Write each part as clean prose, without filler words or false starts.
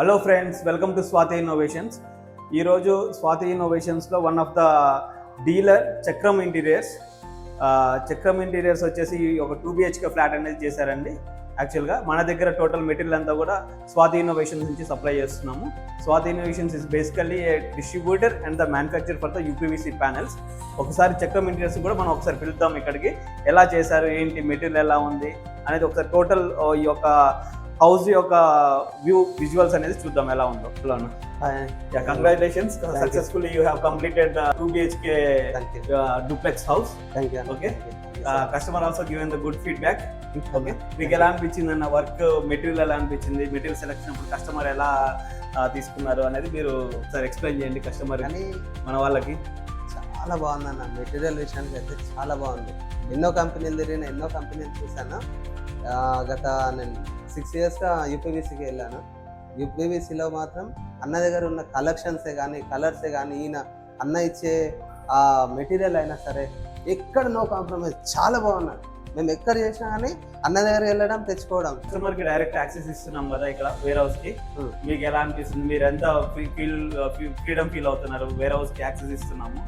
Hello friends, welcome to Swathi innovations. ఈరోజు స్వాతి ఇన్నోవేషన్స్లో one of the dealer Chakram interiors. Chakram interiors వచ్చేసి ఒక 2 BHK ఫ్లాట్ అనేది చేశారండి. యాక్చువల్గా మన దగ్గర టోటల్ మెటీరియల్ అంతా కూడా స్వాతి ఇన్నోవేషన్స్ నుంచి సప్లై చేస్తున్నాము. Swathi innovations is basically a distributor and the manufacture for the UPVC panels. ఒకసారి చక్రం ఇంటీరియర్స్ కూడా మనం ఒకసారి పిలుద్దాం ఇక్కడికి. ఎలా చేశారు, ఏంటి, మెటీరియల్ ఎలా ఉంది అనేది ఒకసారి టోటల్ ఈ యొక్క హౌస్ యొక్క విజువల్స్ అనేది చూద్దాం ఎలా ఉందో. Congratulations, successfully you have completed 2 BHK duplex house. Okay, customer also given the good feedback. Okay, మీకు ఎలా అనిపించింది అన్న వర్క్, మెటీరియల్ ఎలా అనిపించింది, మెటీరియల్ సెలెక్షన్ అప్పుడు కస్టమర్ ఎలా తీసుకున్నారు అనేది మీరు ఒకసారి ఎక్స్ప్లెయిన్ చేయండి కస్టమర్ అని మన వాళ్ళకి. చాలా బాగుందన్న, మెటీరియల్ విషయానికి అయితే చాలా బాగుంది. ఎన్నో కంపెనీలు తిరిగిన, ఎన్నో కంపెనీలు చూసాను. గత నేను 6 yearsగా యూపీవీసీకి వెళ్ళాను. యూపీవీసీలో మాత్రం అన్న దగ్గర ఉన్న కలెక్షన్సే కానీ, కలర్సే కానీ, ఈయన అన్న ఇచ్చే ఆ మెటీరియల్ అయినా సరే ఎక్కడ నో కాంప్రమైజ్, చాలా బాగున్నాడు. మేము ఎక్కడ చేసినా కానీ అన్న దగ్గర వెళ్ళడం, తెచ్చుకోవడం. కస్టమర్కి డైరెక్ట్ యాక్సెస్ ఇస్తున్నాం కదా ఇక్కడ వేర్ హౌస్కి. మీకు ఎలా అనిపిస్తుంది, మీరు ఎంత ఫ్రీడమ్ ఫీల్ అవుతున్నారు? వేర్ హౌస్కి యాక్సెస్ ఇస్తున్నాము,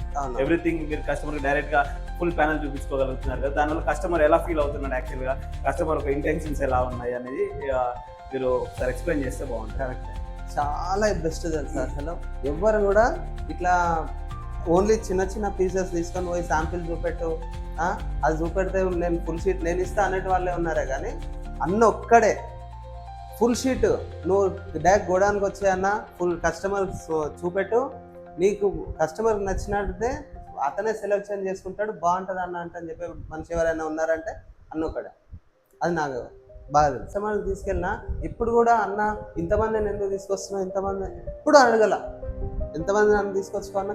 ఎవ్రీథింగ్ మీరు కస్టమర్కి డైరెక్ట్గా ఫుల్ ప్యానల్ చూపించుకోగలుగుతున్నారు కదా. దానివల్ల కస్టమర్ ఎలా ఫీల్ అవుతున్నాడు, యాక్చువల్గా కస్టమర్ ఒక ఇంటెన్షన్స్ ఎలా ఉన్నాయి అనేది మీరు ఒకసారి ఎక్స్ప్లెయిన్ చేస్తే బాగుంటుంది. కరెక్ట్, చాలా బెస్ట్ తెలుసు. అసలు ఎవ్వరు కూడా ఇట్లా ఓన్లీ చిన్న చిన్న పీసెస్ తీసుకొని పోయి శాంపిల్ చూపెట్టు, అది చూపెడితే నేను ఫుల్ షీట్ నేను ఇస్తా అనేటి వాళ్ళే ఉన్నారే కానీ అన్న ఒక్కడే ఫుల్ షీట్. నువ్వు డైరెక్ట్ గోడానికి వచ్చే అన్న ఫుల్ కస్టమర్ చూపెట్టు, నీకు కస్టమర్కి నచ్చినట్టే అతనే సెలెక్షన్ చేసుకుంటాడు, బాగుంటుంది అన్న అంటే అని చెప్పి మనిషి ఎవరైనా ఉన్నారంటే అన్న ఒక్కడే. అది నాకు బాగా కస్టమర్కి తీసుకెళ్ళినా ఇప్పుడు కూడా అన్న ఇంతమంది నేను ఎందుకు తీసుకొస్తున్నా, ఇంతమంది ఇప్పుడు అడగల, ఎంతమంది నన్ను తీసుకొచ్చుకున్నా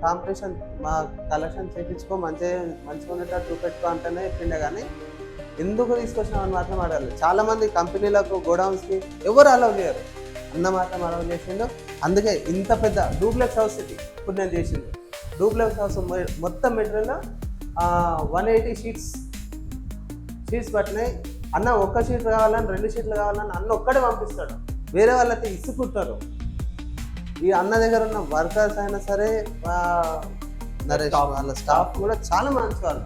కాంపిటీషన్ మా కలెక్షన్ చేయించుకో, మంచిగా ఉండేటట్టు చూపెట్టుకో అంటేనే చెప్పిండే కానీ ఎందుకు తీసుకొచ్చినామని మాత్రం అడగలేదు. చాలామంది కంపెనీలకు, గోడౌన్స్కి ఎవరు అలౌ చేయరు, అన్న మాత్రం అలౌ చేసిండు. అందుకే ఇంత పెద్ద డూప్లెక్స్ హౌస్ ఇప్పుడు నేను చేసింది. డూప్లెక్స్ హౌస్ మొత్తం మెటీరియల్ 180 షీట్స్ పట్టినాయి. అన్న ఒక్క షీట్ కావాలని, 2 షీట్లు కావాలని అన్న ఒక్కడే పంపిస్తాడు. వేరే వాళ్ళకి ఇసుకుంటారు. ఈ అన్న దగ్గర ఉన్న వర్కర్స్ అయినా సరే, నరేష్ వాళ్ళ స్టాఫ్ కూడా చాలా మంచి వాళ్ళు.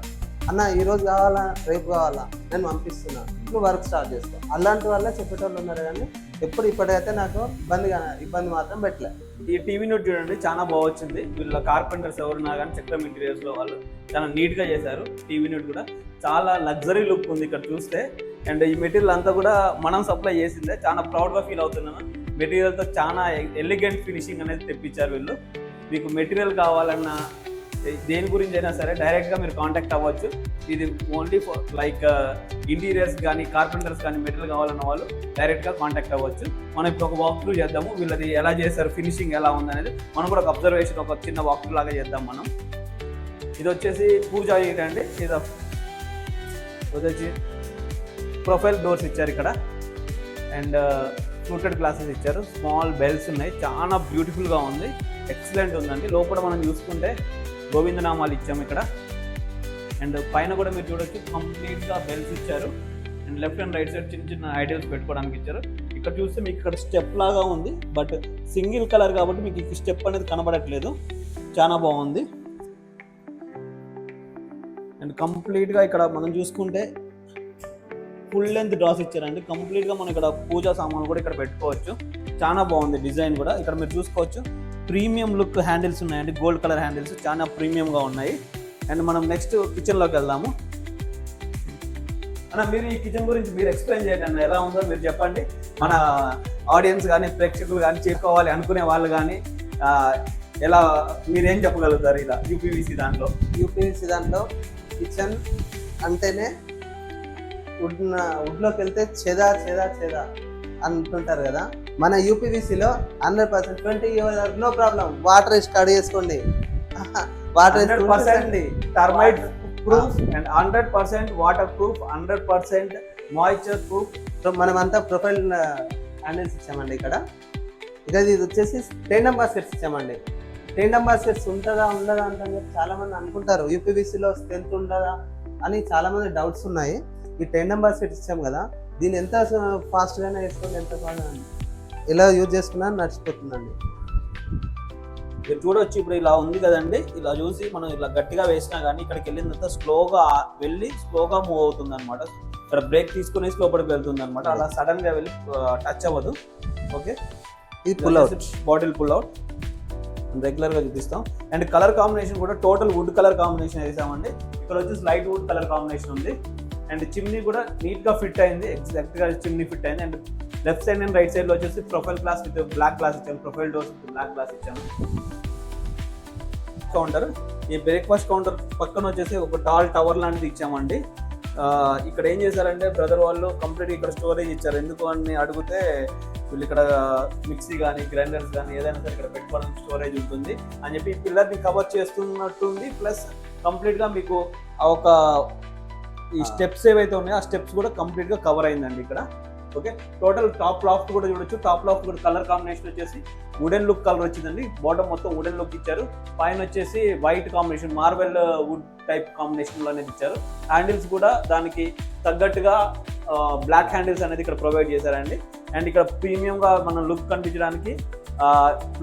అన్న ఈరోజు కావాలా, రేపు కావాలా, నేను పంపిస్తున్నా, ఇప్పుడు వర్క్ స్టార్ట్ చేస్తాను. అలాంటి వాళ్ళే చెప్పేటోళ్ళు ఉన్నారు కానీ ఇప్పటికైతే నాకు ఇబ్బంది మాత్రం పెట్టలేదు. ఈ టీవీ యూనిట్ చూడండి, చాలా బాగా వచ్చింది. వీళ్ళ కార్పెంటర్స్ ఎవరున్నా కానీ చక్రం ఇంటీరియర్స్లో వాళ్ళు చాలా నీట్గా చేశారు. టీవీ యూనిట్ కూడా చాలా లగ్జరీ లుక్ ఉంది ఇక్కడ చూస్తే. అండ్ ఈ మెటీరియల్ అంతా కూడా మనం సప్లై చేసిందే. చాలా ప్రౌడ్గా ఫీల్ అవుతున్నాను. మెటీరియల్తో చాలా ఎలిగెంట్ ఫినిషింగ్ అనేది తెప్పించారు వీళ్ళు. మీకు మెటీరియల్ కావాలన్నా, దేని గురించి అయినా సరే డైరెక్ట్గా మీరు కాంటాక్ట్ అవ్వచ్చు. ఇది ఓన్లీ ఫర్ లైక్ ఇంటీరియర్స్ కానీ, కార్పెంటర్స్ కానీ మెటీరియల్ కావాలన్న వాళ్ళు డైరెక్ట్గా కాంటాక్ట్ అవ్వచ్చు. మనం ఇప్పుడు ఒక వాక్ త్రూ చేద్దాము, వీళ్ళది ఎలా చేస్తారు, ఫినిషింగ్ ఎలా ఉందనేది మనం కూడా ఒక అబ్జర్వేషన్, ఒక చిన్న వాక్ త్రూ లాగా చేద్దాం మనం. ఇది వచ్చేసి పూజా యూనిట్ అండి. ఇది వచ్చేసి ప్రొఫైల్ డోర్స్ ఇచ్చారు ఇక్కడ, అండ్ ఫ్లూటెడ్ గ్లాసెస్ ఇచ్చారు. స్మాల్ బెల్స్ ఉన్నాయి, చాలా బ్యూటిఫుల్గా ఉంది, ఎక్సలెంట్ ఉందండి. లోపల మనం చూసుకుంటే గోవిందనామాలు ఇచ్చాము ఇక్కడ. అండ్ పైన కూడా మీరు చూడొచ్చు, కంప్లీట్గా బెల్స్ ఇచ్చారు. And left and right side చిన్న చిన్న ఐటమ్స్ పెట్టుకోవడానికి ఇచ్చారు. ఇక్కడ చూస్తే మీకు ఇక్కడ స్టెప్ లాగా ఉంది, బట్ సింగిల్ కలర్ కాబట్టి మీకు ఈ స్టెప్ అనేది కనబడట్లేదు. చాలా బాగుంది. అండ్ కంప్లీట్గా ఇక్కడ మనం చూసుకుంటే ఫుల్ లెంత్ డ్రాస్ ఇచ్చారండి. కంప్లీట్గా మనం ఇక్కడ పూజా సామాన్లు కూడా ఇక్కడ పెట్టుకోవచ్చు. చాలా బాగుంది డిజైన్ కూడా. ఇక్కడ మీరు చూసుకోవచ్చు, ప్రీమియం లుక్ హ్యాండిల్స్ ఉన్నాయండి, గోల్డ్ కలర్ హ్యాండిల్స్ చాలా ప్రీమియంగా ఉన్నాయి. అండ్ మనం నెక్స్ట్ కిచెన్లోకి వెళ్దాము. అన్న, మీరు ఈ కిచెన్ గురించి మీరు ఎక్స్ప్లెయిన్ చేయండి అన్న, ఎలా ఉందో మీరు చెప్పండి. మన ఆడియన్స్ కానీ, ప్రేక్షకులు కానీ, చేసుకోవాలి అనుకునే వాళ్ళు కానీ ఎలా, మీరేం చెప్పగలుగుతారు ఇలా యూపీవీసీ దాంట్లో కిచెన్ అంటేనే వుడ్లోకి వెళ్తే చెదా అంటుంటారు కదా. మన యూపీవీసీలో 100% 20 years నో ప్రాబ్లం. వాటర్ వేసి కట్ చేసుకోండి, water termite proof and 100% water proof, 100% moisture proof. So మనమంతా ప్రొఫైల్ హ్యాండిల్స్ ఇచ్చామండి ఇక్కడ. ఇక ఇది వచ్చేసి టెండమ్ బాస్కెట్స్ ఇచ్చామండి. టెండమ్ బాస్కెట్స్ ఉండదా అని చెప్పి చాలా మంది అనుకుంటారు, యూపీవీసీలో స్ట్రెంత్ ఉండదా అని చాలా మంది డౌట్స్ ఉన్నాయి. ఈ టెండమ్ బాస్కెట్ ఇచ్చాం కదా, దీన్ని ఎంత ఫాస్ట్గానే వేసుకోండి, ఎంత ఇలా యూజ్ చేసుకున్నా నడిచిపోతుందండి. మీరు చూడొచ్చు ఇప్పుడు ఇలా ఉంది కదండి, ఇలా చూసి మనం ఇలా గట్టిగా వేసినా కానీ ఇక్కడికి వెళ్ళిన తర్వాత స్లోగా మూవ్ అవుతుంది అనమాట. ఇక్కడ బ్రేక్ తీసుకుని లోపలికి వెళ్తుంది అనమాట. అలా సడన్ గా వెళ్ళి టచ్ అవ్వదు. ఓకే, ఇది pull out, bottle pull out regular గా చూపిస్తాం. అండ్ కలర్ కాంబినేషన్ కూడా టోటల్ వుడ్ కలర్ కాంబినేషన్ వేసామండి. ఇక్కడ వచ్చేసి లైట్ వుడ్ కలర్ కాంబినేషన్ ఉంది. అండ్ చిమ్నీ కూడా నీట్ గా ఫిట్ అయింది, ఎగ్జాక్ట్ గా చిమ్నీ ఫిట్ అయింది. And left side and right side లో వచ్చేసి profile glass with black glass ఇచ్చాము, profile doors with black glass ఇచ్చాము. కౌంటర్, ఈ బ్రేక్ఫాస్ట్ కౌంటర్ పక్కన వచ్చేసి ఒక టాల్ టవర్ లాంటిది ఇచ్చామండి. ఇక్కడ ఏం చేశారంటే బ్రదర్ వాళ్ళు కంప్లీట్ ఇక్కడ స్టోరేజ్ ఇచ్చారు. ఎందుకు అని అడిగితే వీళ్ళు ఇక్కడ మిక్సీ కానీ గ్రైండర్స్ కానీ ఏదైనా సరే ఇక్కడ పెట్టుకోవడానికి స్టోరేజ్ ఉంటుంది అని చెప్పి పిల్లర్ని కవర్ చేస్తున్నట్టుంది. ప్లస్ కంప్లీట్గా మీకు ఒక ఈ స్టెప్స్ ఏవైతే ఉన్నాయో ఆ స్టెప్స్ కూడా కంప్లీట్గా కవర్ అయిందండి ఇక్కడ. ఓకే, టోటల్ టాప్ లాఫ్ట్ కూడా చూడొచ్చు. టాప్ లాఫ్ట్ కూడా కలర్ కాంబినేషన్ వచ్చేసి వుడెన్ లుక్ కలర్ వచ్చిందండి. బాటమ్ మొత్తం వుడెన్ లుక్ ఇచ్చారు. పైన వచ్చేసి white combination marble wood type combination లో అనేది ఇచ్చారు. హ్యాండిల్స్ కూడా దానికి తగ్గట్టుగా బ్లాక్ హ్యాండిల్స్ అనేది ఇక్కడ ప్రొవైడ్ చేశారండి. అండ్ ఇక్కడ ప్రీమియం గా మనం లుక్ కనిపించడానికి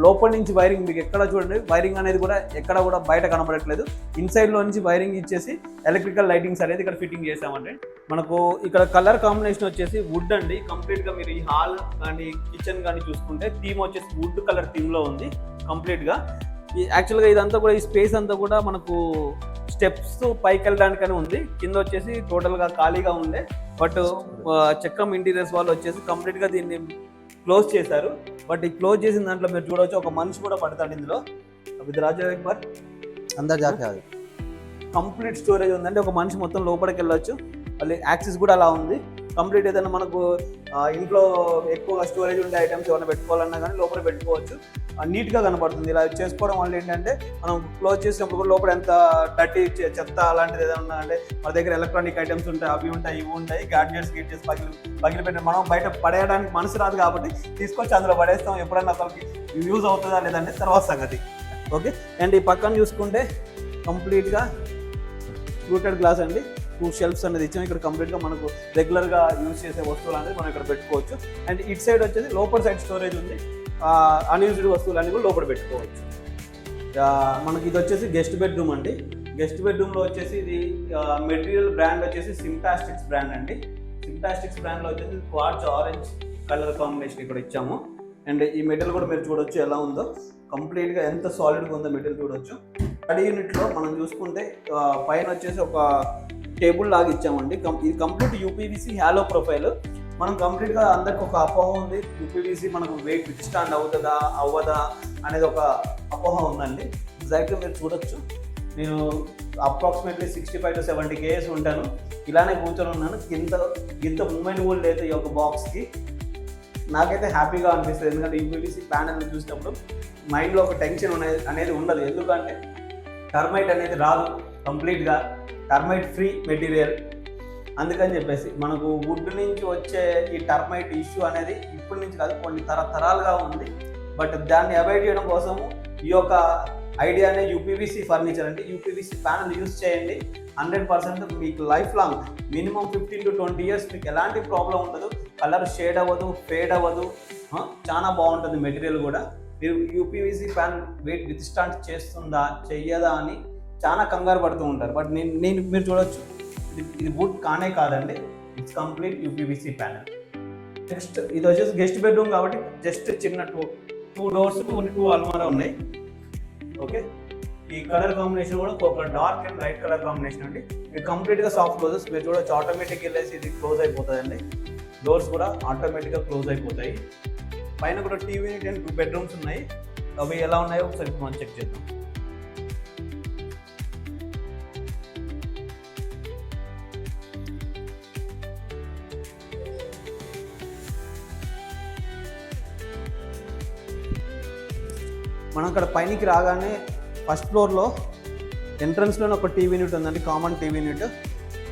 లోపల నుంచి వైరింగ్ మీకు ఎక్కడ చూడండి, వైరింగ్ అనేది కూడా ఎక్కడ కూడా బయట కనబడట్లేదు. ఇన్సైడ్ లో నుంచి వైరింగ్ ఇచ్చేసి ఎలక్ట్రికల్ లైటింగ్స్ అనేది ఇక్కడ ఫిట్టింగ్ చేసామండి. మనకు ఇక్కడ కలర్ కాంబినేషన్ వచ్చేసి వుడ్ అండి. కంప్లీట్ గా మీరు ఈ హాల్ కానీ కిచెన్ కానీ చూసుకుంటే థీమ్ వచ్చేసి వుడ్ కలర్ థీమ్ లో ఉంది కంప్లీట్ గా. యాక్చువల్గా ఇదంతా కూడా ఈ స్పేస్ అంతా కూడా మనకు స్టెప్స్ పైకి వెళ్ళడానికని ఉంది. కింద వచ్చేసి టోటల్ గా ఖాళీగా ఉండే, బట్ చక్రం ఇంటీరియర్స్ వాళ్ళు వచ్చేసి కంప్లీట్ గా దీన్ని క్లోజ్ చేశారు. బట్ ఈ క్లోజ్ చేసిన దాంట్లో మీరు చూడవచ్చు ఒక మనిషి కూడా పడతాడు ఇందులో. విత్ రాజా ఎక్బర్ అందరు జాకే కంప్లీట్ స్టోరేజ్ ఉందండి. ఒక మనిషి మొత్తం లోపలికి వెళ్ళొచ్చు. మళ్ళీ యాక్సెస్ కూడా అలా ఉంది. కంప్లీట్ ఏదైనా మనకు ఇంట్లో ఎక్కువగా స్టోరేజ్ ఉండే ఐటమ్స్ ఏమైనా పెట్టుకోవాలన్నా కానీ లోపల పెట్టుకోవచ్చు. నీట్గా కనపడుతుంది. ఇలా చేసుకోవడం వల్ల ఏంటంటే మనం క్లోజ్ చేసినప్పుడు కూడా లోపల ఎంత డర్టీ చెత్త అలాంటిది ఏదైనా ఉన్నా అంటే మన దగ్గర ఎలక్ట్రానిక్ ఐటమ్స్ ఉంటాయి, అవి ఉంటాయి, ఇవి ఉంటాయి, గ్యాడ్జెట్స్ పగిలిపెట్టి మనం బయట పడేయడానికి మనసు రాదు కాబట్టి తీసుకొచ్చి అందులో పడేస్తాం. ఎప్పుడైనా అసలుకి యూజ్ అవుతుందా లేదంటే తర్వాత సంగతి. ఓకే, అండ్ ఈ పక్కన చూసుకుంటే కంప్లీట్గా రూటెడ్ గ్లాస్ అండి. 2 షెల్ఫ్స్ అనేది ఇచ్చాము. ఇక్కడ కంప్లీట్గా మనకు రెగ్యులర్గా యూజ్ చేసే వస్తువులు అనేది మనం ఇక్కడ పెట్టుకోవచ్చు. అండ్ ఇటు సైడ్ వచ్చేసి లోపల సైడ్ స్టోరేజ్ ఉంది. అన్యూజ్డ్ వస్తువులు అన్ని కూడా లోపల పెట్టుకోవచ్చు. మనకి ఇది వచ్చేసి గెస్ట్ బెడ్రూమ్ అండి. గెస్ట్ బెడ్రూమ్లో వచ్చేసి ఇది మెటీరియల్ బ్రాండ్ వచ్చేసి సింటాస్టిక్స్ బ్రాండ్ అండి. సింటాస్టిక్స్ బ్రాండ్లో వచ్చేసి క్వార్ట్జ్ ఆరెంజ్ కలర్ కాంబినేషన్ ఇక్కడ ఇచ్చాము. అండ్ ఈ మెటీరియల్ కూడా మీరు చూడొచ్చు ఎలా ఉందో, కంప్లీట్గా ఎంత సాలిడ్గా ఉందో మెటీరియల్ చూడొచ్చు. స్టడీ యూనిట్లో మనం చూసుకుంటే పైన వచ్చేసి ఒక టేబుల్ లాగా ఇచ్చామండి. ఇది కంప్లీట్ యూపీవీసీ హ్యాలో ప్రొఫైల్. మనం కంప్లీట్గా అందరికి ఒక అపోహ ఉంది, యూపీవీసీ మనకు వెయిట్ విత్స్టాండ్ అవుతుందా అవ్వదా అనేది ఒక అపోహ ఉందండి. ఎగ్జాక్ట్గా మీరు చూడొచ్చు. నేను అప్రాక్సిమేట్లీ 65 to 70 kgs ఉంటాను. ఇలానే కూర్చొని ఉన్నాను. ఇంత మూమెంట్ కూడా లేదు ఈ యొక్క బాక్స్కి. నాకైతే హ్యాపీగా అనిపిస్తుంది. ఎందుకంటే యూపీవీసీ ప్యానెల్ చూసినప్పుడు మైండ్లో ఒక టెన్షన్ అనేది ఉండదు. ఎందుకంటే టర్మైట్ అనేది రాదు, కంప్లీట్గా టర్మైట్ ఫ్రీ మెటీరియల్. అందుకని చెప్పేసి మనకు వుడ్ నుంచి వచ్చే ఈ టర్మైట్ ఇష్యూ అనేది ఇప్పటి నుంచి కాదు కొన్ని తరాలుగా ఉంది. బట్ దాన్ని అవాయిడ్ చేయడం కోసం ఈ యొక్క ఐడియానే యూపీవీసీ ఫర్నిచర్ అంటే యూపీవీసీ ప్యానల్ యూజ్ చేయండి. 100% మీకు life long minimum 15 to 20 years మీకు ఎలాంటి ప్రాబ్లం ఉండదు. కలర్ షేడ్ అవ్వదు, ఫేడ్ అవ్వదు, చాలా బాగుంటుంది మెటీరియల్ కూడా. మీరు యూపీవీసీ ప్యానల్ వెయిట్ విత్స్టాండ్ చేస్తుందా చెయ్యదా అని చాలా కంగారు పడుతూ ఉంటారు. బట్ నేను మీరు చూడొచ్చు ఇది వుడ్ కానే కాదండి, it's complete UPVC panel. Next ఇది వచ్చేసి గెస్ట్ బెడ్రూమ్ కాబట్టి జస్ట్ చిన్న టూ డోర్స్ 2 అల్మారా ఉన్నాయి. ఓకే, ఈ కలర్ కాంబినేషన్ కూడా ఒక dark and light colour combination అండి. ఇది కంప్లీట్గా సాఫ్ట్ క్లోజెస్. మీరు చూడొచ్చు ఆటోమేటిక్ వెళ్ళేసి ఇది క్లోజ్ అయిపోతుందండి. డోర్స్ కూడా ఆటోమేటిక్గా క్లోజ్ అయిపోతాయి. పైన కూడా టీవీ యూనిట్ అండ్ 2 bedrooms ఉన్నాయి. అవి ఎలా ఉన్నాయో ఒకసారి మనం చెక్ చేద్దాం. మనం అక్కడ పైనకి రాగానే ఫస్ట్ ఫ్లోర్లో ఎంట్రన్స్లోనే ఒక టీవీ యూనిట్ ఉందండి, కామన్ టీవీ యూనిట్.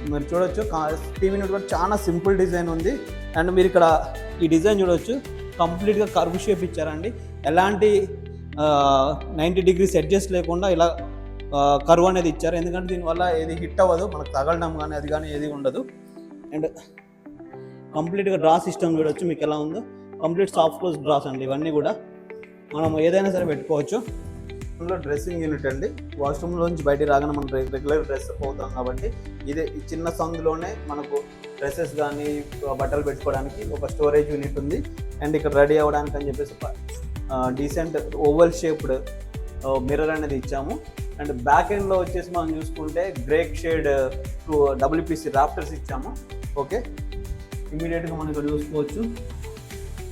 మీరు చూడొచ్చు టీవీ యూనిట్ కూడా చాలా సింపుల్ డిజైన్ ఉంది. అండ్ మీరు ఇక్కడ ఈ డిజైన్ చూడొచ్చు, కంప్లీట్గా కర్వ్ షేప్ ఇచ్చారండి. ఎలాంటి 90 degrees అడ్జస్ట్ లేకుండా ఇలా కర్వ్ అనేది ఇచ్చారు. ఎందుకంటే దీనివల్ల ఏది హిట్ అవ్వదు, మనకు తగలడం కానీ అది కానీ ఏది ఉండదు. అండ్ కంప్లీట్గా డ్రా సిస్టమ్ చూడొచ్చు మీకు ఎలా ఉందో. కంప్లీట్ సాఫ్ట్ క్లోజ్ డ్రాస్ అండి ఇవన్నీ కూడా మనం ఏదైనా సరే పెట్టుకోవచ్చు. ఇందులో డ్రెస్సింగ్ యూనిట్ అండి. వాష్రూమ్లోంచి బయటికి రాగానే మనం రెగ్యులర్ డ్రెస్ అవుతాం కాబట్టి ఇదే ఈ చిన్న సందులోనే మనకు డ్రెస్సెస్ కానీ బట్టలు పెట్టుకోవడానికి ఒక స్టోరేజ్ యూనిట్ ఉంది. అండ్ ఇక్కడ రెడీ అవ్వడానికి అని చెప్పేసి డీసెంట్ ఓవల్ షేప్డ్ మిర్రర్ అనేది ఇచ్చాము. అండ్ బ్యాక్ ఎండ్లో వచ్చేసి మనం చూసుకుంటే గ్రే షేడ్ WPC రాఫ్టర్స్ ఇచ్చాము. ఓకే, ఇమీడియట్గా మనం ఇక్కడ చూసుకోవచ్చు.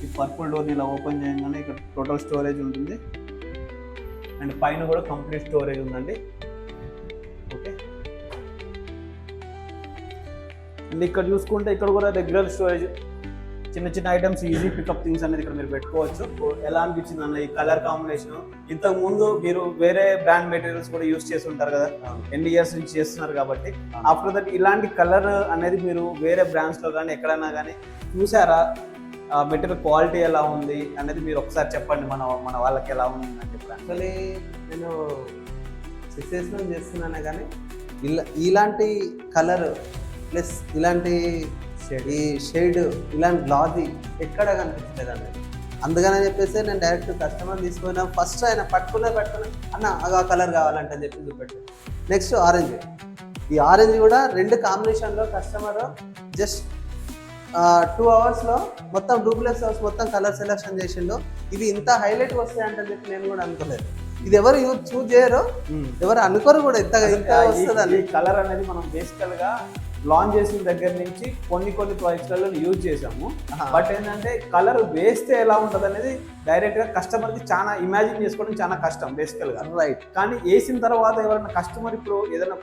ఈ పర్పుల్ డోర్ని ఇలా ఓపెన్ చేయగానే ఇక్కడ టోటల్ స్టోరేజ్ ఉంటుంది. అండ్ పైన కూడా కంప్లీట్ స్టోరేజ్ ఉందండి. ఓకే, అండ్ ఇక్కడ చూసుకుంటే ఇక్కడ కూడా రెగ్యులర్ స్టోరేజ్, చిన్న చిన్న ఐటమ్స్ ఈజీ పికప్ థింగ్స్ అనేది ఇక్కడ మీరు పెట్టుకోవచ్చు. ఎలా అనిపించింది అన్న ఈ కలర్ కాంబినేషన్? ఇంతకు ముందు మీరు వేరే బ్రాండ్ మెటీరియల్స్ కూడా యూస్ చేసి ఉంటారు కదా, ఎన్ని ఇయర్స్ నుంచి చేస్తున్నారు కాబట్టి ఆఫ్టర్ దట్ ఇలాంటి కలర్ అనేది మీరు వేరే బ్రాండ్స్లో కానీ ఎక్కడైనా కానీ చూసారా? మెటీరియల్ క్వాలిటీ ఎలా ఉంది అనేది మీరు ఒకసారి చెప్పండి, మన వాళ్ళకి ఎలా ఉంది అని చెప్పి. యాక్చువల్లీ నేను 6 years నుంచి చేస్తున్నానే కానీ ఇలాంటి కలర్ ప్లస్ ఇలాంటి ఈ షేడ్ ఇలాంటి గ్లాజీ ఎక్కడ కనిపించలేదండి. అందుకని చెప్పేసి నేను డైరెక్ట్ కస్టమర్ తీసుకున్నా. ఫస్ట్ ఆయన పట్టుకున్నా అన్న ఆ కలర్ కావాలంటే అని చెప్పి చూపెట్టాను. Next orange. ఈ ఆరెంజ్ కూడా 2 కాంబినేషన్లో కస్టమర్ జస్ట్ 2 hours మొత్తం డూప్లెక్స్ హౌస్ మొత్తం కలర్ సెలెక్షన్ చేసిండు. ఇవి ఇంత హైలైట్ వస్తాయంటని చెప్పి నేను కూడా అనుకోలేదు. ఇది ఎవరు చూజ్ చేయరు, ఎవరు అనుకోరు కూడా ఇంత వస్తుంది. ఈ కలర్ అనేది మనం బేసికల్గా లాంచ్ చేసిన దగ్గర నుంచి కొన్ని ప్రాజెక్ట్లలో యూజ్ చేసాము. బట్ ఏంటంటే కలర్ వేస్తే ఎలా ఉంటుంది అనేది డైరెక్ట్గా కస్టమర్కి చాలా ఇమాజిన్ చేసుకోవడం చాలా కష్టం బేసికల్గా. రైట్, కానీ వేసిన తర్వాత ఎవరైనా కస్టమర్ ఇప్పుడు ఏదైనా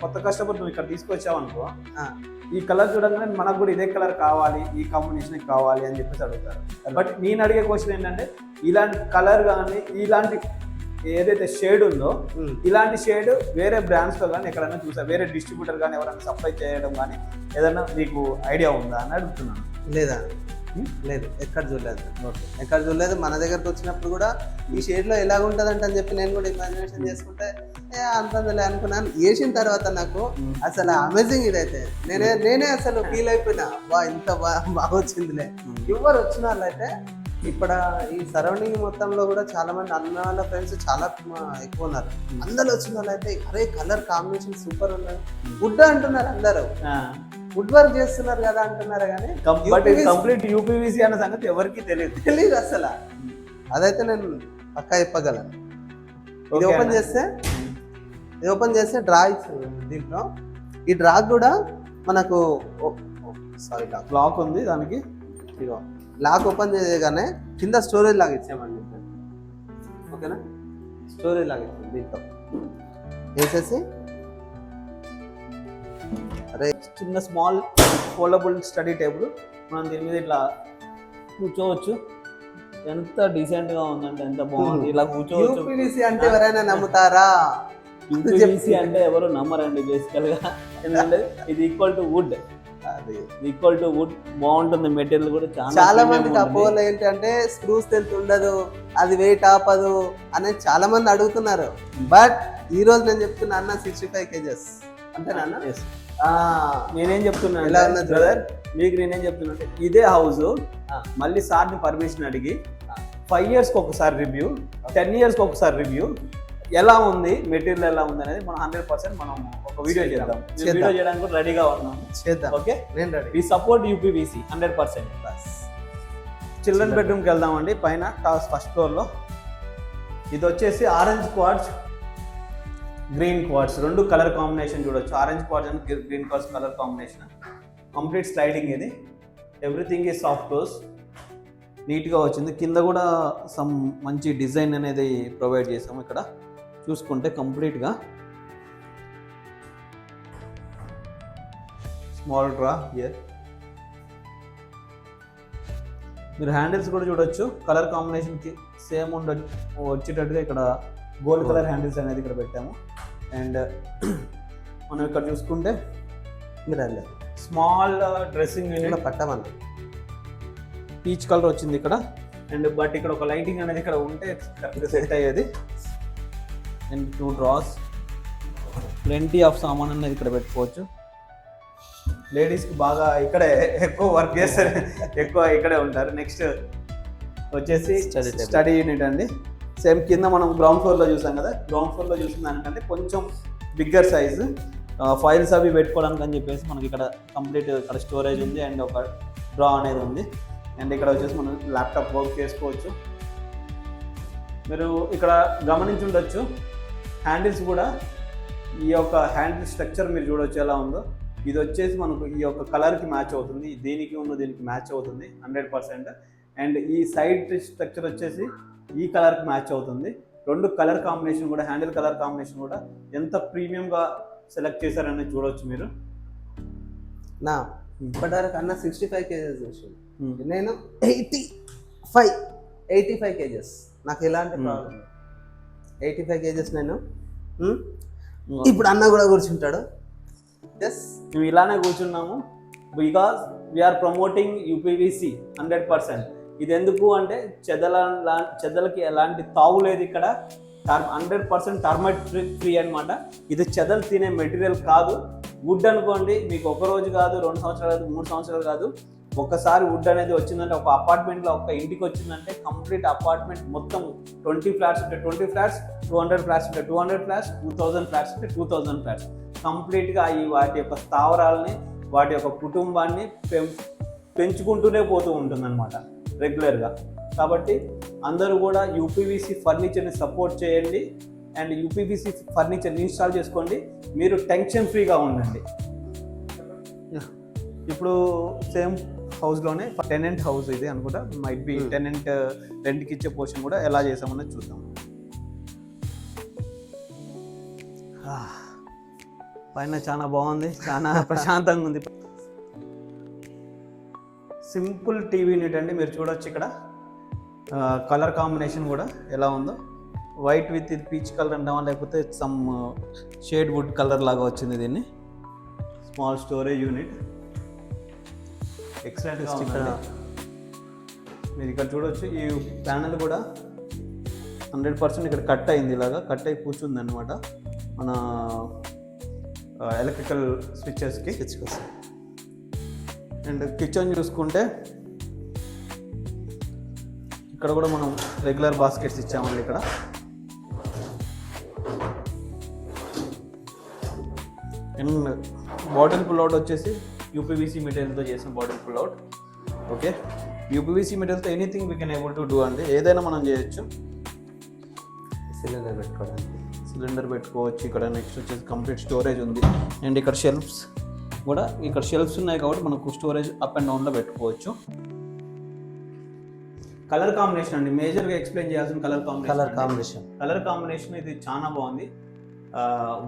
కొత్త కస్టమర్ నువ్వు ఇక్కడ తీసుకొచ్చావనుకో, ఈ కలర్ చూడగానే మనకు కూడా ఇదే కలర్ కావాలి, ఈ కాంబినేషన్ కావాలి అని చెప్పేసి అడుగుతారు. బట్ నేను అడిగే క్వశ్చన్ ఏంటంటే ఇలాంటి కలర్ కానీ ఇలాంటి ఏదైతే షేడ్ ఉందో ఇలాంటి షేడ్ వేరే బ్రాండ్స్లో కానీ ఎక్కడైనా చూసా, వేరే డిస్ట్రిబ్యూటర్ కానీ ఎవరైనా సప్లై చేయడం కానీ ఏదైనా నీకు ఐడియా ఉందా అని అడుగుతున్నాను. లేదు, ఎక్కడ చూడలేదు. మన దగ్గరకు వచ్చినప్పుడు కూడా ఈ షేడ్లో ఎలాగుంటుందంట అని చెప్పి నేను కూడా ఇమాజినేషన్ చేసుకుంటే అంతందులే అనుకున్నాను. వేసిన తర్వాత నాకు అసలు అమేజింగ్ ఇదైతే నేనే అసలు ఫీల్ అయిపోయినా, ఇంత బాగా వచ్చిందిలే. ఎవరు వచ్చిన వాళ్ళైతే ఇక్కడ ఈ సరౌండింగ్ మొత్తంలో కూడా చాలా మంది అన్న వాళ్ళ ఫ్రెండ్స్ చాలా ఎక్కువ ఉన్నారు. అందరూ వచ్చిన వాళ్ళు అయితే అరే కలర్ కాంబినేషన్ సూపర్ ఉన్నది, వుడ్ అంటున్నారు, అందరూ వుడ్ వర్క్ చేస్తున్నారు కదా అంటున్నారు. కానీ కంప్లీట్ యూపీవీసీ అన్న సంగతి ఎవరికి తెలియదు అసలు. అదైతే నేను పక్కా చెప్పగలను. ఇది ఓపెన్ చేస్తే డ్రా ఇచ్చింది. దీంట్లో ఈ డ్రా కూడా మనకు లాక్ ఉంది. దానికి లాక్ ఓపెన్ చేయగానే కింద స్టోరేజ్ లాగా ఇచ్చామండి. ఓకేనా, స్టోరేజ్ లాగా ఇచ్చాం. దీంట్లో వేసేసి అరే చిన్న స్మాల్ ఫోల్డబుల్ స్టడీ టేబుల్, మనం దీని మీద ఇట్లా కూర్చోవచ్చు. ఎంత డీసెంట్గా ఉందంటే, ఎంత బాగుంది. ఇలా కూర్చోవచ్చు. యూపీవీసీ అంటే ఎవరైనా నమ్ముతారా? యూపీవీసీ అంటే ఎవరు నమ్మరండి బేసికల్గా. ఎందుకంటే ఇది ఈక్వల్ టు వుడ్, బాగుంటుంది. మెటీరియల్ కూడా చాలా మందికి అపోలో ఏంటంటే స్క్రూస్ తెలిసి ఉండదు, అది వెయిట్ ఆపదు అనేది చాలా మంది అడుగుతున్నారు. బట్ ఈ రోజు నేను చెప్తున్నా అన్న 65 kgs అంతేనా? నేనేం చెప్తున్నా బ్రదర్, మీకు నేనేం చెప్తున్నా అంటే ఇదే హౌస్ మళ్ళీ సార్ని పర్మిషన్ అడిగి 5 years ఒకసారి రివ్యూ, 10 years ఒకసారి రివ్యూ, ఎలా ఉంది మెటీరియల్ ఎలా ఉంది అనేది మనం 100% మనం ఒక వీడియో చేద్దాం. వీడియో చేయడానికి కూడా రెడీగా ఉన్నాం. చేద్దాం. ఓకే, నేను ready. We support UPVC 100%. Children బెడ్రూమ్కి వెళ్దామండి. పైన ఫస్ట్ ఫ్లోర్లో ఇది వచ్చేసి orange quartz, green quartz, 2 colour combination చూడొచ్చు. Orange quartz and green quartz colour combination. Complete sliding ఇది. ఎవ్రీథింగ్ ఈజ్ సాఫ్ట్ క్లోజ్, నీట్గా వచ్చింది. కింద కూడా సమ్ మంచి డిజైన్ అనేది ప్రొవైడ్ చేసాము. ఇక్కడ చూసుకుంటే కంప్లీట్గా స్మాల్ డ్రా హియర్. మీరు హ్యాండిల్స్ కూడా చూడొచ్చు. కలర్ కాంబినేషన్కి సేమ్ వచ్చేటట్టుగా ఇక్కడ గోల్డ్ కలర్ హ్యాండిల్స్ అనేది ఇక్కడ పెట్టాము. అండ్ మనం ఇక్కడ చూసుకుంటే మీరు స్మాల్ డ్రెస్సింగ్ యూనిట్ పట్టమని పీచ్ కలర్ వచ్చింది ఇక్కడ. అండ్ బట్ ఇక్కడ ఒక లైటింగ్ అనేది ఇక్కడ ఉంటే కరెక్ట్గా సెట్ అయ్యేది. అండ్ 2 drawers, ప్లెంటీ ఆఫ్ సామాన్ అనేది ఇక్కడ పెట్టుకోవచ్చు. లేడీస్కి బాగా ఇక్కడే ఎక్కువ వర్క్ చేస్తారు, ఎక్కువ ఇక్కడే ఉంటారు. నెక్స్ట్ వచ్చేసి Study table. స్టడీ యూనిట్ అండి. సేమ్ కింద మనం గ్రౌండ్ ఫ్లోర్లో చూసాం కదా, గ్రౌండ్ ఫ్లోర్లో చూసిన దానికంటే కొంచెం బిగ్గర్ సైజు, ఫైల్స్ అవి పెట్టుకోవడానికి అని చెప్పేసి మనకి ఇక్కడ కంప్లీట్ ఇక్కడ స్టోరేజ్ ఉంది అండ్ ఒక డ్రా అనేది ఉంది. అండ్ ఇక్కడ వచ్చేసి మనం ల్యాప్టాప్ వర్క్ చేసుకోవచ్చు. మీరు ఇక్కడ గమనించి ఉండొచ్చు హ్యాండిల్స్ కూడా, ఈ యొక్క హ్యాండిల్ స్ట్రక్చర్ మీరు చూడొచ్చు ఎలా ఉందో. ఇది వచ్చేసి మనకు ఈ యొక్క కలర్కి మ్యాచ్ అవుతుంది, దీనికి దీనికి మ్యాచ్ అవుతుంది 100%. అండ్ ఈ సైడ్ స్ట్రక్చర్ వచ్చేసి ఈ కలర్కి మ్యాచ్ అవుతుంది. రెండు కలర్ కాంబినేషన్ కూడా, హ్యాండిల్ కలర్ కాంబినేషన్ కూడా ఎంత ప్రీమియంగా సెలెక్ట్ చేశారని చూడవచ్చు మీరు. నా ఇప్పటివరకు అన్న 65 కేజెస్ చూసాను, నేను 85 కేజెస్. నాకు ఎలాంటి ప్రాబ్లం 85 కేజెస్ నేను. ఇప్పుడు అన్న కూడా కూర్చుంటాడు. ఎస్, మేము ఇలానే కూర్చున్నాము బికాస్ వీఆర్ ప్రమోటింగ్ యూపీవీసీ 100%. ఇది ఎందుకు అంటే చెదలకి ఎలాంటి తావు లేదు ఇక్కడ. 100% టర్మైట్ ఫ్రీ అనమాట. ఇది చెదలు తినే మెటీరియల్ కాదు. వుడ్ అనుకోండి, మీకు ఒక రోజు కాదు, 2 సంవత్సరాలు కాదు, 3 సంవత్సరాలు కాదు, ఒక్కసారి వుడ్ అనేది వచ్చిందంటే, ఒక అపార్ట్మెంట్లో ఒక ఇంటికి వచ్చిందంటే కంప్లీట్ అపార్ట్మెంట్ మొత్తం 20 ఫ్లాట్స్ ఉంటే 20 ఫ్లాట్స్, 200 ఫ్లాట్స్ ఉంటే 200 ఫ్లాట్స్, 2000 ఫ్లాట్స్ ఉంటే 2000 ఫ్లాట్స్, కంప్లీట్గా వాటి యొక్క స్థావరాలని, వాటి యొక్క కుటుంబాన్ని పెంచుకుంటూనే పోతూ ఉంటుందన్నమాట రెగ్యులర్గా. కాబట్టి అందరూ కూడా యూపీవీసీ ఫర్నిచర్ని సపోర్ట్ చేయండి అండ్ యూపీవీసీ ఫర్నిచర్ని ఇన్స్టాల్ చేసుకోండి. మీరు టెన్షన్ ఫ్రీగా ఉండండి. ఇప్పుడు సేమ్ హౌస్లోనే టెనెంట్ హౌస్ ఇది అనుకుంటా, మైట్ బి టెనెంట్ రెంట్కి ఇచ్చే పోర్షన్ కూడా ఎలా చేసామన్నది చూద్దాం. పైన చాలా బాగుంది, చాలా ప్రశాంతంగా ఉంది. సింపుల్ టీవీ యూనిట్ అండి, మీరు చూడొచ్చు ఇక్కడ కలర్ కాంబినేషన్ కూడా ఎలా ఉందో. వైట్ విత్ పీచ్ కలర్ అంటామా, లేకపోతే సమ్ షేడ్ వుడ్ కలర్ లాగా వచ్చింది. దీన్ని స్మాల్ స్టోరేజ్ యూనిట్ ఎక్సలెంట్గా ఉందండి. మీరు ఇక్కడ చూడొచ్చు ఈ ప్యానెల్ కూడా 100% ఇక్కడ కట్ అయింది, ఇలాగా కట్ అయి కూర్చుంది అనమాట మన ఎలక్ట్రికల్ స్విచ్చెస్కి. అండ్ కిచెన్ చూసుకుంటే ఇక్కడ కూడా మనం రెగ్యులర్ బాస్కెట్స్ ఇచ్చామండి. ఇక్కడ అండ్ బాటిల్ పుల్అవుట్ వచ్చేసి యూపీవీసీ మెటీరియల్తో చేసిన బాటిల్ పుల్అవుట్. ఓకే, యూపీవీసీ మెటీరియల్తో anything we can able to do అండి, ఏదైనా మనం చేయొచ్చు. సిలిండర్ పెట్టుకోవచ్చు. ఇక్కడ నెక్స్ట్ వచ్చేసి కంప్లీట్ స్టోరేజ్ ఉంది. అండ్ ఇక్కడ షెల్ఫ్స్ కూడా, ఇక్కడ షెల్ఫ్స్ ఉన్నాయి కాబట్టి మనకు స్టోరేజ్ అప్ అండ్ డౌన్లో పెట్టుకోవచ్చు. కలర్ కాంబినేషన్ అండి మేజర్గా ఎక్స్ప్లెయిన్ చేయాల్సిన కలర్ కాంబినేషన్ ఇది చాలా బాగుంది.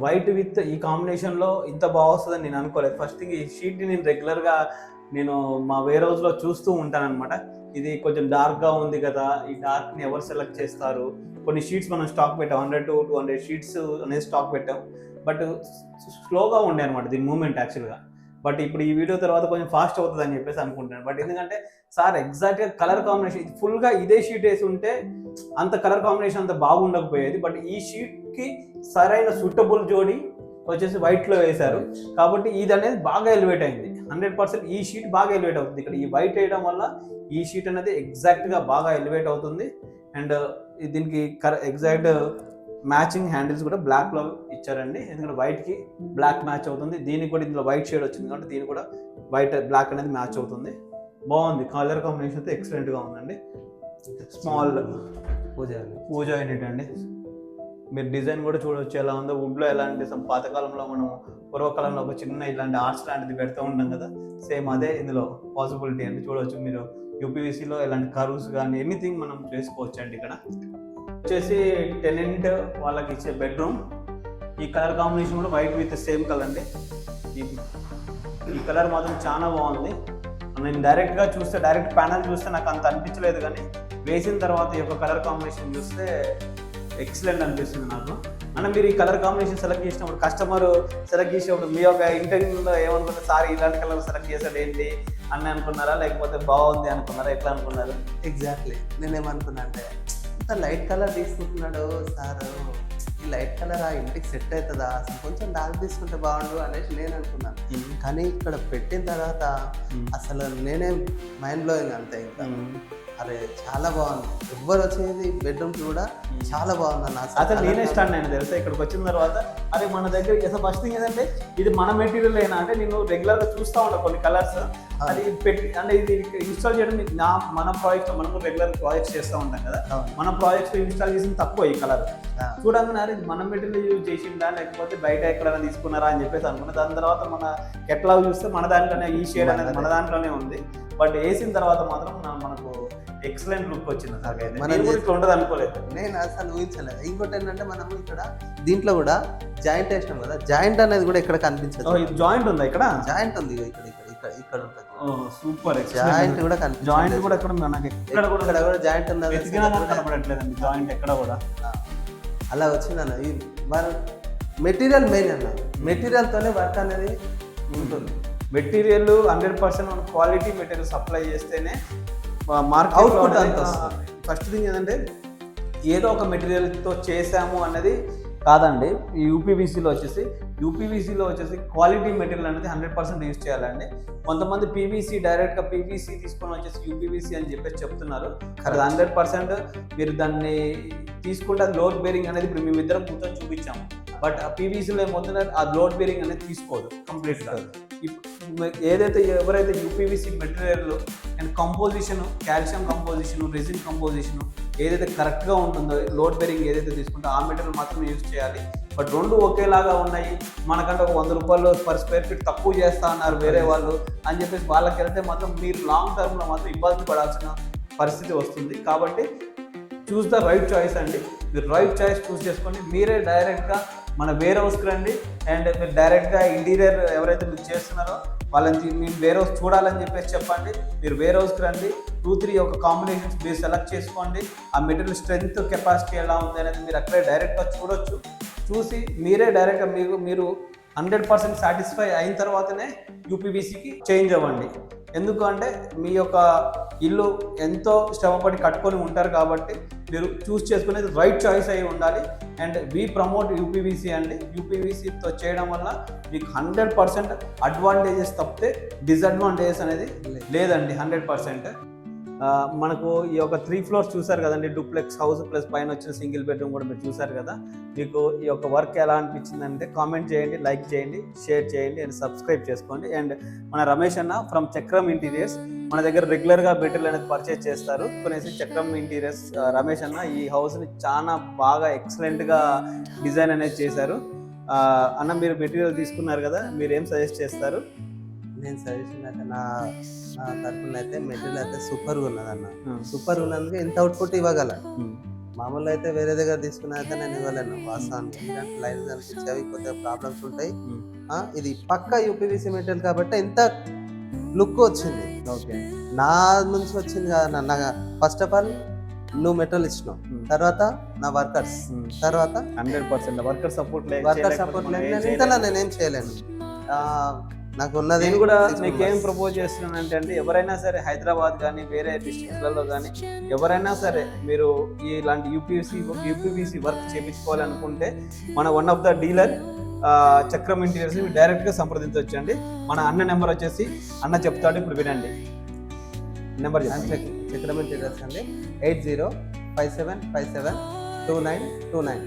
వైట్ విత్ ఈ కాంబినేషన్లో ఇంత బాగా వస్తుందని నేను అనుకోలేదు. ఫస్ట్ థింగ్, ఈ షీట్ని నేను రెగ్యులర్గా మా వేర్ హౌస్లో చూస్తూ ఉంటాను అనమాట. ఇది కొంచెం డార్క్గా ఉంది కదా, ఈ డార్క్ని ఎవరు సెలెక్ట్ చేస్తారు. కొన్ని షీట్స్ మనం స్టాక్ పెట్టాం, 100 to 200 షీట్స్ అనేది స్టాక్ పెట్టాం. బట్ స్లోగా ఉండే అనమాట దీని మూమెంట్ యాక్చువల్గా. బట్ ఇప్పుడు ఈ వీడియో తర్వాత కొంచెం ఫాస్ట్ అవుతుంది అని చెప్పేసి అనుకుంటున్నాను. బట్ ఎందుకంటే సార్ ఎగ్జాక్ట్గా కలర్ కాంబినేషన్ ఫుల్గా ఇదే షీట్ వేసి ఉంటే అంత కలర్ కాంబినేషన్ అంత బాగుండకపోయేది. బట్ ఈ షీట్కి సరైన సూటబుల్ జోడి వచ్చేసి వైట్లో వేశారు కాబట్టి ఇది అనేది బాగా ఎలివేట్ అయింది. 100% ఈ షీట్ బాగా ఎలివేట్ అవుతుంది. ఇక్కడ ఈ వైట్ వేయడం వల్ల ఈ షీట్ అనేది ఎగ్జాక్ట్గా బాగా ఎలివేట్ అవుతుంది. అండ్ దీనికి ఎగ్జాక్ట్ మ్యాచింగ్ హ్యాండిల్స్ కూడా బ్లాక్లో ఇచ్చారండి, ఎందుకంటే వైట్కి బ్లాక్ మ్యాచ్ అవుతుంది. దీనికి కూడా ఇందులో వైట్ షేడ్ వచ్చింది కాబట్టి దీనికి కూడా వైట్ బ్లాక్ అనేది మ్యాచ్ అవుతుంది. బాగుంది, కలర్ కాంబినేషన్ అయితే ఎక్సలెంట్గా ఉందండి. స్మాల్ పూజ యూనిట్ అండి. మీరు డిజైన్ కూడా చూడవచ్చు ఎలా ఉందో. వుడ్లో ఎలాంటి పాతకాలంలో మనం పూర్వకాలంలో ఒక చిన్న ఇలాంటి ఆర్ట్స్ లాంటిది పెడుతూ ఉంటాం కదా, సేమ్ అదే ఇందులో పాసిబిలిటీ అండి. చూడవచ్చు మీరు యూపీవీసీలో ఎలాంటి కర్వ్స్ కానీ ఎనీథింగ్ మనం చేసుకోవచ్చు అండి. ఇక్కడ వచ్చేసి టెనెంట్ వాళ్ళకి ఇచ్చే బెడ్రూమ్. ఈ కలర్ కాంబినేషన్ కూడా వైట్ విత్ సేమ్ కలర్ అండి. ఈ కలర్ మాత్రం చాలా బాగుంది. నేను డైరెక్ట్గా చూస్తే, డైరెక్ట్ ప్యానల్ చూస్తే నాకు అంత అనిపించలేదు, కానీ వేసిన తర్వాత ఈ యొక్క కలర్ కాంబినేషన్ చూస్తే ఎక్సలెంట్ అనిపిస్తుంది నాకు. అంటే మీరు ఈ కలర్ కాంబినేషన్ సెలెక్ట్ చేసినప్పుడు, కస్టమర్ సెలెక్ట్ చేసినప్పుడు మీ యొక్క ఇంటర్వ్యూలో ఏమనుకున్నారు, సార్ ఇలాంటి కలర్ సెలెక్ట్ చేశాడు ఏంటి అని అనుకున్నారా, లేకపోతే బాగుంది అనుకున్నారా, ఎట్లా అనుకున్నారు? ఎగ్జాక్ట్లీ నేనేమనుకున్నా అంటే ఇంత లైట్ కలర్ తీసుకుంటున్నాడు సార్, ఈ లైట్ కలర్ ఆ ఇంటికి సెట్ అవుతుందా, అసలు కొంచెం డార్క్ తీసుకుంటే బాగుండు అనేసి నేను అనుకున్నాను. కానీ ఇక్కడ పెట్టిన తర్వాత అసలు నేనే మైండ్ బ్లోయింగ్ అంతే. ఇంకా అరే చాలా బాగుంది. ఎవ్వరు వచ్చేది బెడ్రూమ్ కూడా చాలా బాగుంది అన్న. అసలు నేనే స్టాండ్ అయినా తెలుసా ఇక్కడికి వచ్చిన తర్వాత. అరే మన దగ్గర అసలు ఫస్ట్ థింగ్ ఏంటంటే ఇది మన మెటీరియల్ అయినా అంటే నేను రెగ్యులర్గా చూస్తూ ఉంటాను కొన్ని కలర్స్, అది పెట్టి అంటే ఇది ఇన్స్టాల్ చేయడం మన ప్రాజెక్ట్ మనం రెగ్యులర్ ప్రాజెక్ట్స్ చేస్తూ ఉంటాం కదా, మన ప్రాజెక్ట్స్ ఇన్స్టాల్ చేసిన తక్కువ ఈ కలర్ చూడంగానే అరే మన మెటీరియల్ యూజ్ చేసిందా లేకపోతే బయట ఎక్కడైనా తీసుకున్నారా అని చెప్పేసి అనుకున్నా. దాని తర్వాత మన ఎట్లా చూస్తే మన దాంట్లోనే ఈ షేడ్ అనేది మన దాంట్లోనే ఉంది. బట్ వేసిన తర్వాత మాత్రం మనకు ఎక్సలెంట్ లుక్ వచ్చింది. మనం ఇట్లా ఉండదు అనుకోలేదు, నేను అసలు ఊహించలేదు. ఇంకోటి ఏంటంటే మనము ఇక్కడ దీంట్లో కూడా జాయింట్ వేసినాం కదా, జాయింట్ అనేది కూడా ఇక్కడ కనిపించదు. ఇది జాయింట్ ఉందా? ఇక్కడ జాయింట్ ఉంది, ఇక్కడ ఇక్కడ ఇక్కడ ఉంటుంది. సూపర్, జాయింట్ కూడా కనిపించదు. జాయింట్ కూడా ఇక్కడ మనకి ఇక్కడ కూడా జాయింట్ ఉన్నది కనపడట్లేదండి జాయింట్ ఎక్కడ కూడా. అలా వచ్చిందన్న. ఈ మెటీరియల్ మెయిన్ అన్న, మెటీరియల్తోనే వర్క్ అనేది ఉంటుంది. మెటీరియల్ 100% క్వాలిటీ మెటీరియల్ సప్లై చేస్తేనే మార్కెట్ అవుట్పుట్ అంత. ఫస్ట్ థింగ్ ఏంటంటే ఏదో ఒక మెటీరియల్తో చేసాము అన్నది కాదండి. ఈ యూపీవీసీలో వచ్చేసి క్వాలిటీ మెటీరియల్ అనేది 100% యూజ్ చేయాలండి. కొంతమంది పీవీసీ డైరెక్ట్గా పీవీసీ తీసుకొని వచ్చేసి యూపీవీసీ అని చెప్పేసి చెప్తున్నారు. అది 100% మీరు దాన్ని తీసుకుంటే అది లోడ్ బేరింగ్ అనేది ఇప్పుడు మేమిద్దరం కూర్చొని చూపించాము. బట్ ఆ పీవీసీలో ఏమవుతుందంటే ఆ లోడ్ బేరింగ్ అనేది తీసుకోదు కంప్లీట్గా. ఏదైతే ఎవరైతే UPVC material and composition, calcium composition, resin composition ఏదైతే కరెక్ట్గా ఉంటుందో లోడ్ బేరింగ్ ఏదైతే తీసుకుంటే ఆ మెటీరియల్ మాత్రం యూజ్ చేయాలి. బట్ రెండు ఒకేలాగా ఉన్నాయి, మనకంటే ఒక 100 రూపాయలు పర్ స్క్వేర్ ఫీట్ తక్కువ చేస్తా అన్నారు వేరే వాళ్ళు అని చెప్పేసి వాళ్ళకి వెళ్తే మాత్రం మీరు లాంగ్ టర్మ్లో మాత్రం ఇబ్బంది పడాల్సిన పరిస్థితి వస్తుంది. కాబట్టి చూస్ ద రైట్ చాయిస్ అండి. మీరు రైట్ చాయిస్ చూస్ చేసుకోండి. మీరే డైరెక్ట్గా మన వేర్ హౌస్కి రండి అండ్ మీరు డైరెక్ట్గా ఇంటీరియర్ ఎవరైతే మీరు చేస్తున్నారో వాళ్ళని మీరు వేర్ హౌస్ చూడాలని చెప్పేసి చెప్పండి. మీరు వేర్ హౌస్కి రండి, 2-3 ఒక కాంబినేషన్స్ మీరు సెలెక్ట్ చేసుకోండి. ఆ మెటీరియల్ స్ట్రెంగ్త్ కెపాసిటీ ఎలా ఉంది అనేది మీరు అక్కడే డైరెక్ట్గా చూడొచ్చు. చూసి మీరే డైరెక్ట్గా మీరు 100% సాటిస్ఫై అయిన తర్వాతనే యూపీవీసీకి చేంజ్ అవ్వండి. ఎందుకు అంటే మీ యొక్క ఇల్లు ఎంతో శ్రమపడి కట్టుకొని ఉంటారు కాబట్టి మీరు చూస్ చేసుకునేది రైట్ చాయిస్ అయి ఉండాలి. అండ్ వీ ప్రమోట్ యూపీవీసీ అండి. యూపీవీసీతో చేయడం వల్ల మీకు 100% అడ్వాంటేజెస్ తప్పితే డిసడ్వాంటేజెస్ అనేది లేదండి. 100% మనకు ఈ యొక్క 3 floors చూసారు కదండి, డూప్లెక్స్ హౌస్ ప్లస్ పైన వచ్చిన సింగిల్ బెడ్రూమ్ కూడా మీరు చూసారు కదా. మీకు ఈ యొక్క వర్క్ ఎలా అనిపించిందంటే కామెంట్ చేయండి, లైక్ చేయండి, షేర్ చేయండి అండ్ సబ్స్క్రైబ్ చేసుకోండి. అండ్ మన రమేష్ అన్న ఫ్రమ్ చక్రం ఇంటీరియర్స్ మన దగ్గర రెగ్యులర్గా మెటీరియల్ అనేది పర్చేస్ చేస్తారు. కొనేసి చక్రం ఇంటీరియర్స్ రమేష్ అన్న ఈ హౌస్ని చాలా బాగా ఎక్సలెంట్గా డిజైన్ అనేది చేశారు. అన్న మీరు మెటీరియల్ తీసుకున్నారు కదా, మీరు ఏం సజెస్ట్ చేస్తారు? నేను సజెషన్ అయితే నా తరఫున అయితే మెటీరియల్ అయితే సూపర్గా ఉన్నదన్న. సూపర్గా ఉన్నందుకు ఎంత అవుట్పుట్ ఇవ్వగల. మామూలుగా అయితే వేరే దగ్గర తీసుకున్న అయితే నేను ఇవ్వలేను వాస్తవానికి, ఎందుకంటే లైన్స్ అనిపించేవి కొద్దిగా ప్రాబ్లమ్స్ ఉంటాయి. ఇది పక్కా యూపీవీసీ మెటీరియల్ కాబట్టి ఎంత లుక్ వచ్చింది. ఓకే, నా నుంచి వచ్చింది కదా నా. ఫస్ట్ ఆఫ్ ఆల్ నువ్వు మెటీరియల్ ఇచ్చినావు, తర్వాత నా వర్కర్స్, తర్వాత 100% వర్కర్ సపోర్ట్ లేదు. ఇంతలా నేనేం చేయలేను. నాకు ఉన్నది నేను కూడా మీకు ఏం ప్రపోజ్ చేస్తున్నాను అంటే ఎవరైనా సరే హైదరాబాద్ కానీ వేరే డిస్ట్రిక్ట్లలో కానీ ఎవరైనా సరే మీరు ఇలాంటి యూపీవీసీ వర్క్ చేయించుకోవాలనుకుంటే మన one of the dealer Chakram interiors డైరెక్ట్గా సంప్రదించవచ్చు అండి. మన అన్న నెంబర్ వచ్చేసి అన్న చెప్తాడు, ఇప్పుడు వినండి. నెంబర్ చక్రం ఇంటీరియర్స్ అండి 8057572929.